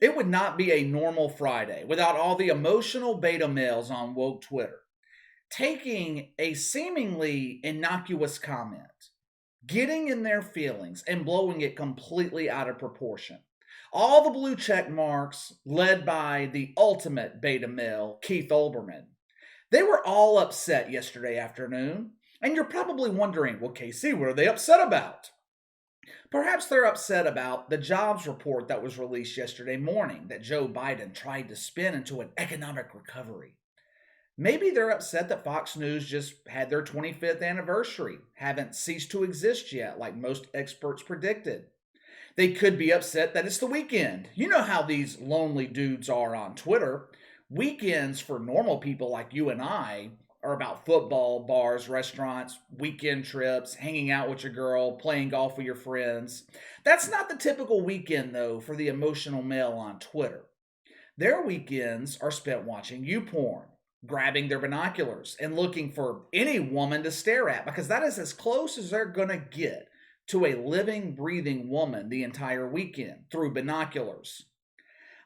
It would not be a normal Friday without all the emotional beta males on woke Twitter taking a seemingly innocuous comment, getting in their feelings, and blowing it completely out of proportion. All the blue check marks, led by the ultimate beta male, Keith Olbermann, they were all upset yesterday afternoon. And you're probably wondering, well, Casey, what are they upset about? Perhaps they're upset about the jobs report that was released yesterday morning that Joe Biden tried to spin into an economic recovery. Maybe they're upset that Fox News just had their 25th anniversary, haven't ceased to exist yet, like most experts predicted. They could be upset that it's the weekend. You know how these lonely dudes are on Twitter. Weekends for normal people like you and I are about football, bars, restaurants, weekend trips, hanging out with your girl, playing golf with your friends. That's not the typical weekend, though, for the emotional male on Twitter. Their weekends are spent watching YouPorn, grabbing their binoculars, and looking for any woman to stare at because that is as close as they're going to get to a living, breathing woman the entire weekend through binoculars.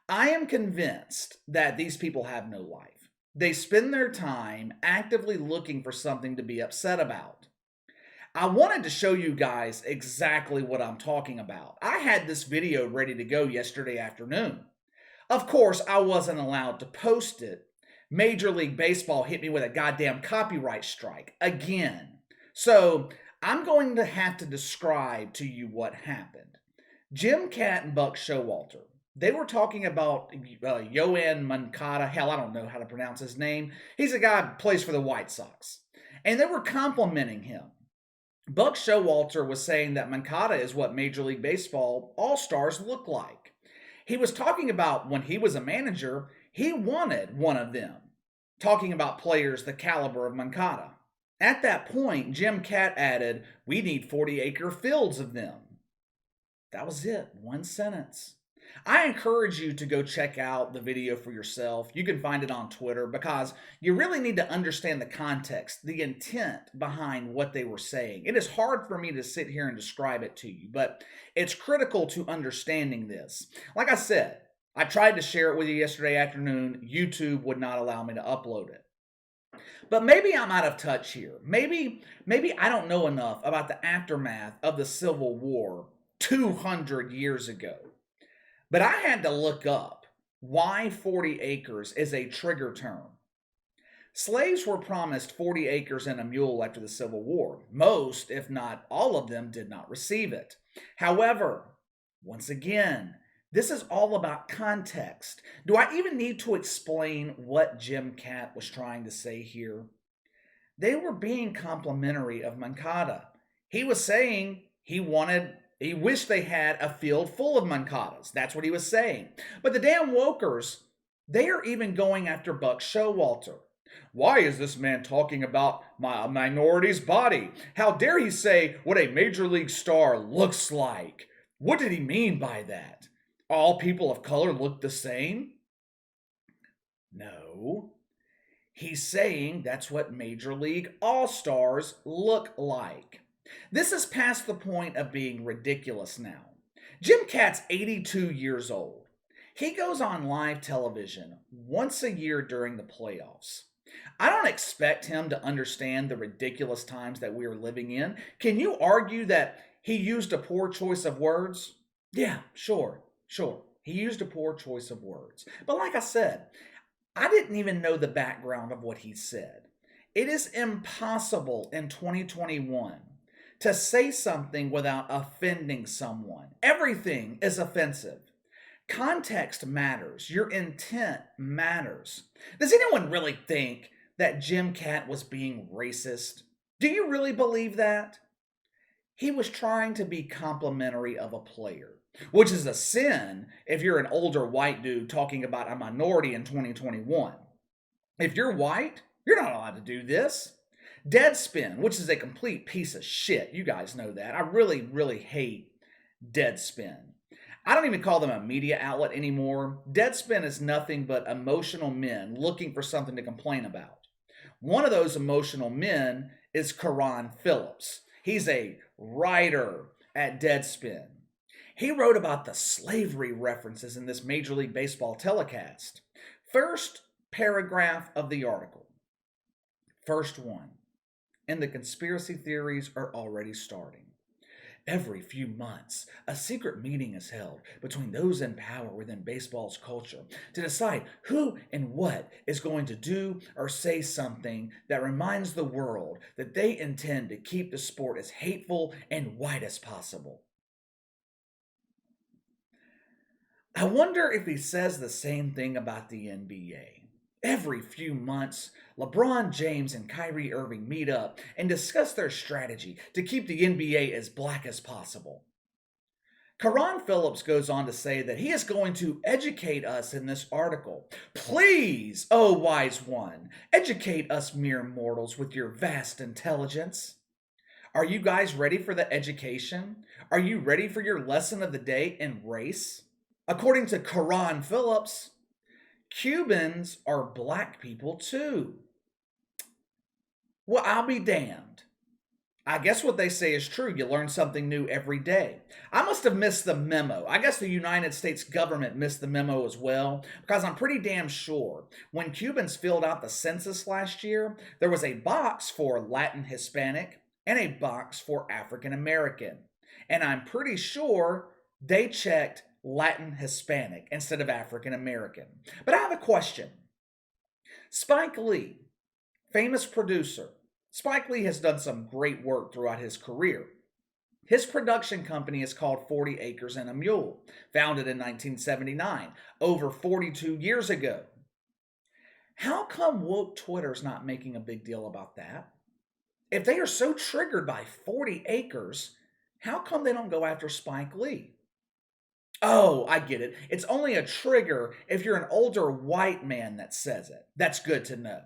I am convinced that these people have no life. They spend their time actively looking for something to be upset about. I wanted to show you guys exactly what I'm talking about. I had this video ready to go yesterday afternoon. Of course, I wasn't allowed to post it. Major League Baseball hit me with a goddamn copyright strike again. So I'm going to have to describe to you what happened. Jim Kaat and Buck Showalter, they were talking about Yoan Moncada. Hell, I don't know how to pronounce his name. He's a guy who plays for the White Sox. And they were complimenting him. Buck Showalter was saying that Moncada is what Major League Baseball All-Stars look like. He was talking about when he was a manager, he wanted one of them. Talking about players the caliber of Moncada. At that point, Jim Kaat added, "We need 40-acre fields of them." That was it, one sentence. I encourage you to go check out the video for yourself. You can find it on Twitter because you really need to understand the context, the intent behind what they were saying. It is hard for me to sit here and describe it to you, but it's critical to understanding this. Like I said, I tried to share it with you yesterday afternoon. YouTube would not allow me to upload it. But maybe I'm out of touch here. Maybe I don't know enough about the aftermath of the Civil War 200 years ago. But I had to look up why 40 acres is a trigger term. Slaves were promised 40 acres and a mule after the Civil War. Most, if not all of them, did not receive it. However, once again, this is all about context. Do I even need to explain what Jim Kaat was trying to say here? They were being complimentary of Moncada. He was saying he wished they had a field full of Moncadas. That's what he was saying. But the damn wokers, they are even going after Buck Showalter. Why is this man talking about a minority's body? How dare he say what a major league star looks like? What did he mean by that? All people of color look the same? No. He's saying that's what Major League All-Stars look like. This is past the point of being ridiculous now. Jim Kaat's 82 years old. He goes on live television once a year during the playoffs. I don't expect him to understand the ridiculous times that we are living in. Can you argue that he used a poor choice of words? Yeah, sure. He used a poor choice of words. But like I said, I didn't even know the background of what he said. It is impossible in 2021 to say something without offending someone. Everything is offensive. Context matters. Your intent matters. Does anyone really think that Jim Kaat was being racist? Do you really believe that? He was trying to be complimentary of a player, which is a sin if you're an older white dude talking about a minority in 2021. If you're white, you're not allowed to do this. Deadspin, which is a complete piece of shit. You guys know that. I really hate Deadspin. I don't even call them a media outlet anymore. Deadspin is nothing but emotional men looking for something to complain about. One of those emotional men is Karan Phillips. He's a writer at Deadspin. He wrote about the slavery references in this Major League Baseball telecast. First paragraph of the article. First one. And the conspiracy theories are already starting. Every few months, a secret meeting is held between those in power within baseball's culture to decide who and what is going to do or say something that reminds the world that they intend to keep the sport as hateful and white as possible. I wonder if he says the same thing about the NBA. Every few months, LeBron James and Kyrie Irving meet up and discuss their strategy to keep the NBA as black as possible. Karan Phillips goes on to say that he is going to educate us in this article. Please, oh wise one, educate us mere mortals with your vast intelligence. Are you guys ready for the education? Are you ready for your lesson of the day in race? According to Karan Phillips, Cubans are black people too. Well, I'll be damned. I guess what they say is true. You learn something new every day. I must have missed the memo. I guess the United States government missed the memo as well, because I'm pretty damn sure when Cubans filled out the census last year, there was a box for Latin Hispanic and a box for African American. And I'm pretty sure they checked Latin Hispanic instead of African American. But I have a question. Spike Lee, famous producer. Spike Lee has done some great work throughout his career. His production company is called 40 Acres and a Mule, founded in 1979, over 42 years ago. How come woke Twitter's not making a big deal about that? If they are so triggered by 40 Acres, how come they don't go after Spike Lee? Oh, I get it. It's only a trigger if you're an older white man that says it. That's good to know.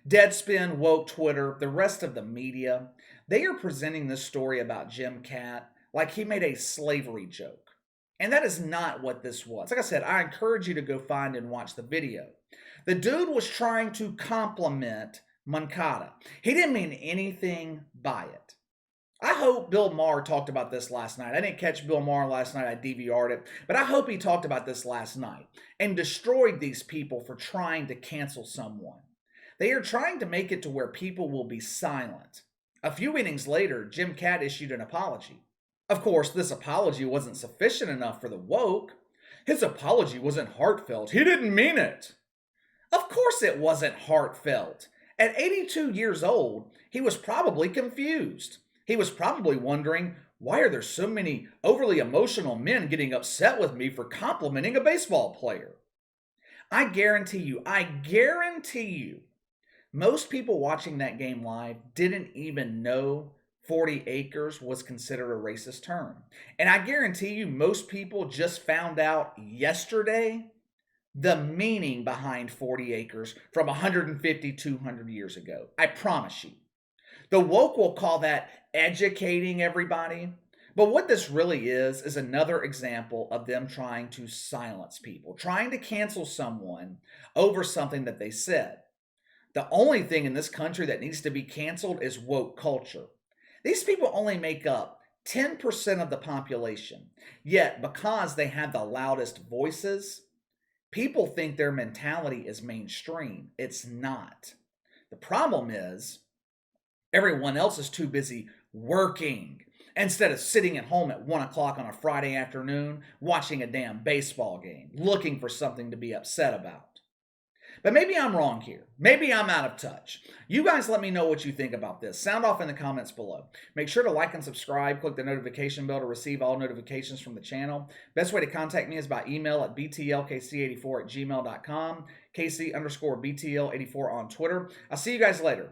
Deadspin, woke Twitter, the rest of the media, they are presenting this story about Jim Kaat like he made a slavery joke. And that is not what this was. Like I said, I encourage you to go find and watch the video. The dude was trying to compliment Moncada. He didn't mean anything by it. I hope Bill Maher talked about this last night. I didn't catch Bill Maher last night. I DVR'd it. But I hope he talked about this last night and destroyed these people for trying to cancel someone. They are trying to make it to where people will be silent. A few innings later, Jim Kaat issued an apology. Of course, this apology wasn't sufficient enough for the woke. His apology wasn't heartfelt. He didn't mean it. Of course it wasn't heartfelt. At 82 years old, he was probably confused. He was probably wondering, why are there so many overly emotional men getting upset with me for complimenting a baseball player? I guarantee you, most people watching that game live didn't even know 40 acres was considered a racist term. And I guarantee you, most people just found out yesterday the meaning behind 40 acres from 150, 200 years ago. I promise you. The woke will call that educating everybody. But what this really is another example of them trying to silence people, trying to cancel someone over something that they said. The only thing in this country that needs to be canceled is woke culture. These people only make up 10% of the population. Yet, because they have the loudest voices, people think their mentality is mainstream. It's not. The problem is, everyone else is too busy working instead of sitting at home at 1 o'clock on a Friday afternoon watching a damn baseball game, looking for something to be upset about. But maybe I'm wrong here. Maybe I'm out of touch. You guys let me know what you think about this. Sound off in the comments below. Make sure to like and subscribe. Click the notification bell to receive all notifications from the channel. Best way to contact me is by email at btlkc84@gmail.com, KC_BTL84 on Twitter. I'll see you guys later.